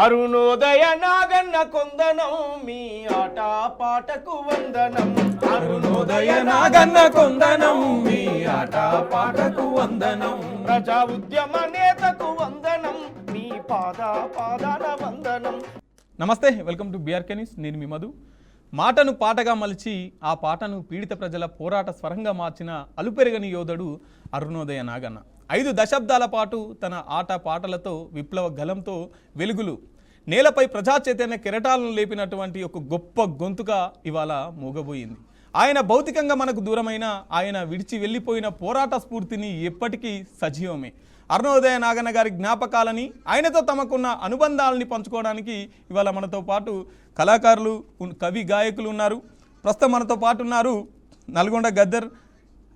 అరుణోదయ నాగన్న కొందనం మీ ఆట పాటకు వందనం. అరుణోదయ నాగన్న కొందనం మీ ఆట పాటకు వందనం. ప్రజా ఉద్యమ నేతకు వందనం మీ పాదాన వందనం. నమస్తే, వెల్కమ్ టు బీఆర్కే న్యూస్. నేను మీ మధు. మాటను పాటగా మలిచి ఆ పాటను పీడిత ప్రజల పోరాట స్వరంగా మార్చిన అలుపెరగని యోధుడు అరుణోదయ నాగన్న. 5 దశాబ్దాల పాటు తన ఆట పాటలతో విప్లవ గలంతో వెలుగులు నేలపై ప్రజా చైతన్య కెరటాలను లేపినటువంటి ఒక గొప్ప గొంతుగా ఇవాళ మూగబోయింది. ఆయన భౌతికంగా మనకు దూరమైన ఆయన విడిచి వెళ్ళిపోయిన పోరాట స్ఫూర్తిని ఎప్పటికీ సజీవమే. అరుణోదయ నాగన్న గారి జ్ఞాపకాలని, ఆయనతో తమకున్న అనుబంధాలని పంచుకోవడానికి ఇవాళ మనతో పాటు కళాకారులు, కవి, గాయకులు ఉన్నారు. ప్రస్తుతం మనతో పాటు ఉన్నారు నల్గొండ గద్దర్,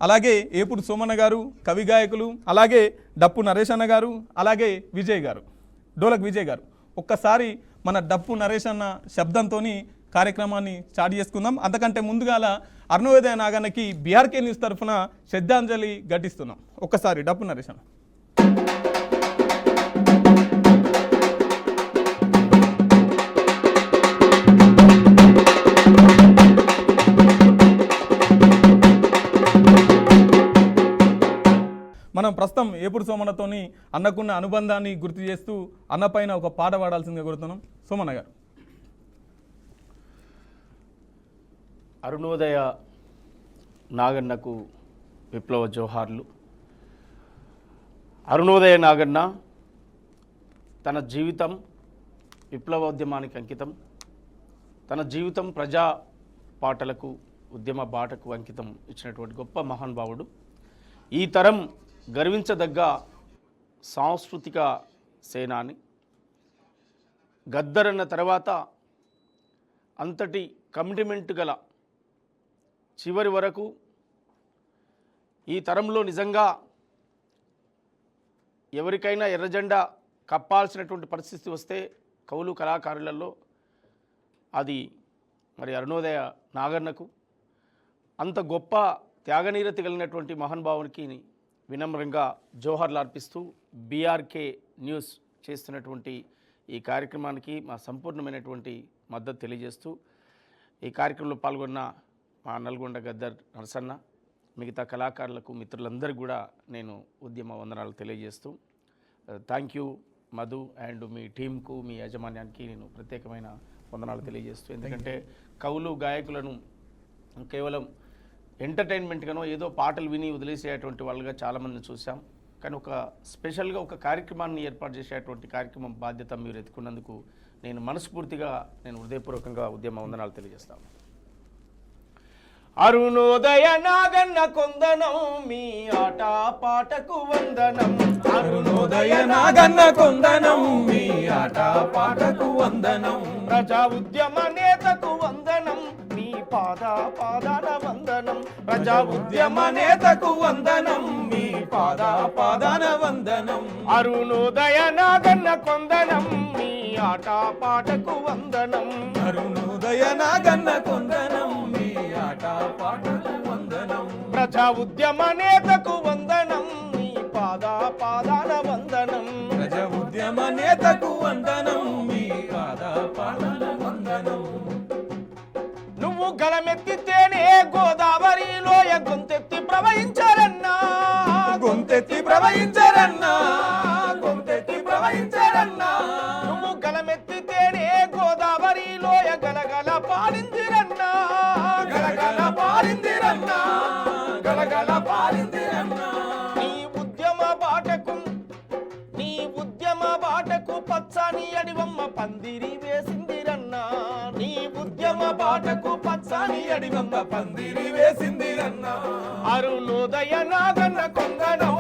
అలాగే ఏపుడు సోమన్న గారు, కవి గాయకులు, అలాగే డప్పు నరేష్ అన్న గారు, అలాగే విజయ్ గారు, డోలక్ విజయ్ గారు. ఒక్కసారి మన డప్పు నరేష్ అన్న శబ్దంతో కార్యక్రమాన్ని స్టార్ట్ చేసుకుందాం. అంతకంటే ముందుగాల అరుణోదయ నాగన్నకి బీఆర్కే న్యూస్ తరఫున శ్రద్ధాంజలి ఘటిస్తున్నాం. ఒక్కసారి డప్పు నరేష్ అన్న. మనం ప్రస్తుతం ఏపుడు సోమన్నతోని అన్నకున్న అనుబంధాన్ని గుర్తు చేస్తూ అన్నపైన ఒక పాట పాడాల్సిందిగా కోరుతున్నాం. సోమన్న గారు. అరుణోదయ నాగన్నకు విప్లవ జోహార్లు. అరుణోదయ నాగన్న తన జీవితం విప్లవోద్యమానికి అంకితం. తన జీవితం ప్రజా పాటలకు, ఉద్యమ బాటకు అంకితం ఇచ్చినటువంటి గొప్ప మహానుభావుడు. ఈ తరం గర్వించదగ్గ సాంస్కృతిక సేనాని. గద్దర్ అన్న తర్వాత అంతటి కమిట్మెంట్ గల, చివరి వరకు ఈ తరంలో నిజంగా ఎవరికైనా ఎర్రజెండా కప్పాల్సినటువంటి పరిస్థితి వస్తే కవులు, కళాకారులలో అది మరి అరుణోదయ నాగన్నకు. అంత గొప్ప త్యాగనీరతి కలిగినటువంటి మహానుభావునికి వినమ్రంగా జోహార్లు అర్పిస్తూ బీఆర్కే న్యూస్ చేస్తున్నటువంటి ఈ కార్యక్రమానికి మా సంపూర్ణమైనటువంటి మద్దతు తెలియజేస్తూ, ఈ కార్యక్రమంలో పాల్గొన్న మా నల్గొండ గద్దర్ నరసన్న, మిగతా కళాకారులకు, మిత్రులందరికీ కూడా నేను ఉద్యమ వందనాలు తెలియజేస్తూ, థ్యాంక్ యూ మధు అండ్ మీ టీంకు, మీ యాజమాన్యానికి నేను ప్రత్యేకమైన వందనాలు తెలియజేస్తూ. ఎందుకంటే కవులు, గాయకులను కేవలం ఎంటర్టైన్మెంట్గానో ఏదో పాటలు విని వదిలేసేటువంటి వాళ్ళుగా చాలామందిని చూసాం. కానీ ఒక స్పెషల్గా ఒక కార్యక్రమాన్ని ఏర్పాటు చేసేటువంటి కార్యక్రమం బాధ్యత మీరు ఎత్తుకున్నందుకు నేను మనస్ఫూర్తిగా, నేను హృదయపూర్వకంగా ఉద్యమ వందనాలు తెలియజేస్తాను. అరుణోదయ నాగన్న కొందనం మీ ఆట పాటకు వందనం. అరుణోదయ నాగన్న కొందనం మీ ఆట పాటకు వందనం. ప్రజా ఉద్యమ నేతకు వందనం మీ పాదాన వందనం. ప్రజా ఉద్యమ నేతకు వందనం మీ పాదాన వందనం. అరుణోదయ నాగన్న కొందనం మీ ఆట పాటకు వందనం. అరుణోదయ నాగన్న కొందనం మీ ఆట పాటకు వందనం. ప్రజా ఉద్యమ నేతకు వందనం మీ పాదాన వందనం. ప్రజా ఉద్యమ నేతకు వందనం మీ పాదాన వందనం. నువ్వు గలమెత్తితేనే గోదావరిలోయ గొంతెత్తి ప్రవహించారన్నా, గొంతెత్తి ప్రవహించారన్నా, గొంతెత్తి ప్రవహించారన్నా. నువ్వు గలమెత్తితేనే గోదావరిలోయ గలగల పాడిందిరన్నా, గలగల పారిందిరన్నా, గలగల పారిందిరన్నా. నీ ఉద్యమ బాటకు పచ్చని అడివమ్మ పందిరి వేసిందిరన్నా. నీ ఉద్యమ బాటకు పచ్చని అడివమ్మ పందిరి వేసిందిరన్నా. అరుణోదయ నాగన్న కొందనం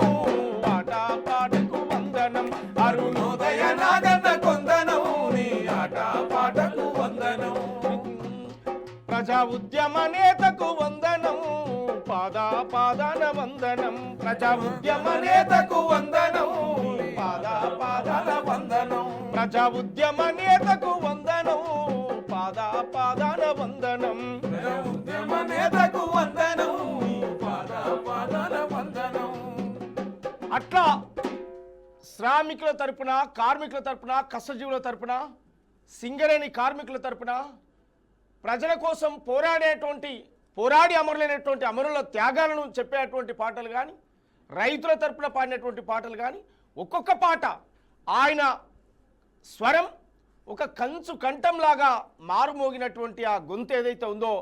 ఆట పాటకు వందనం. అరుణోదయ నాగన్న కొందనం నీ ఆట పాటకు వందనం. ప్రజా ఉద్యమ నేతకు వందనం పాదాన వందనం. ప్రజా ఉద్యమ నేతకు వందనం పాదాన వందనం. ప్రజా ఉద్యమ నేతకు వందనం పాదాన వందనం. ప్రజా ఉద్యమ నేతకు వందనం పాదాన వందనం. అట్లా శ్రామికుల తరపున, కార్మికుల తరపున, కష్టజీవుల తరపున, సింగరేణి కార్మికుల తరపున, ప్రజల కోసం పోరాడి అమరులైనటువంటి అమరుల త్యాగాలను చెప్పేటువంటి పాటలు కానీ, రైతుల తరపున పాడినటువంటి పాటలు కానీ, ఒక్కొక్క పాట ఆయన స్వరం ఒక కంఠంలాగా మారుమోగినటువంటి ఆ గొంతు ఏదైతే ఉందో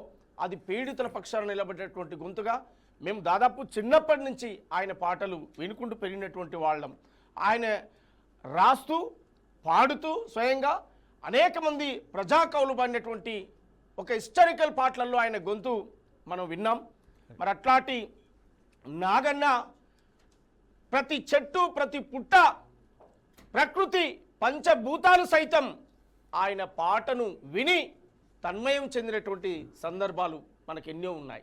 అది పీడితుల పక్షాన నిలబడేటువంటి గొంతుగా మేము దాదాపు చిన్నప్పటి నుంచి ఆయన పాటలు వినుకుంటూ పెరిగినటువంటి వాళ్ళం. ఆయన రాస్తూ పాడుతూ స్వయంగా అనేక మంది ప్రజాకవులు పాడినటువంటి ఒక హిస్టారికల్ పాటలలో ఆయన గొంతు మనం విన్నాం. మరి అట్లాంటి నాగన్న ప్రతి చెట్టు, ప్రతి పుట్ట, ప్రకృతి, పంచభూతాలు సైతం ఆయన పాటను విని తన్మయం చెందినటువంటి సందర్భాలు మనకెన్నో ఉన్నాయి.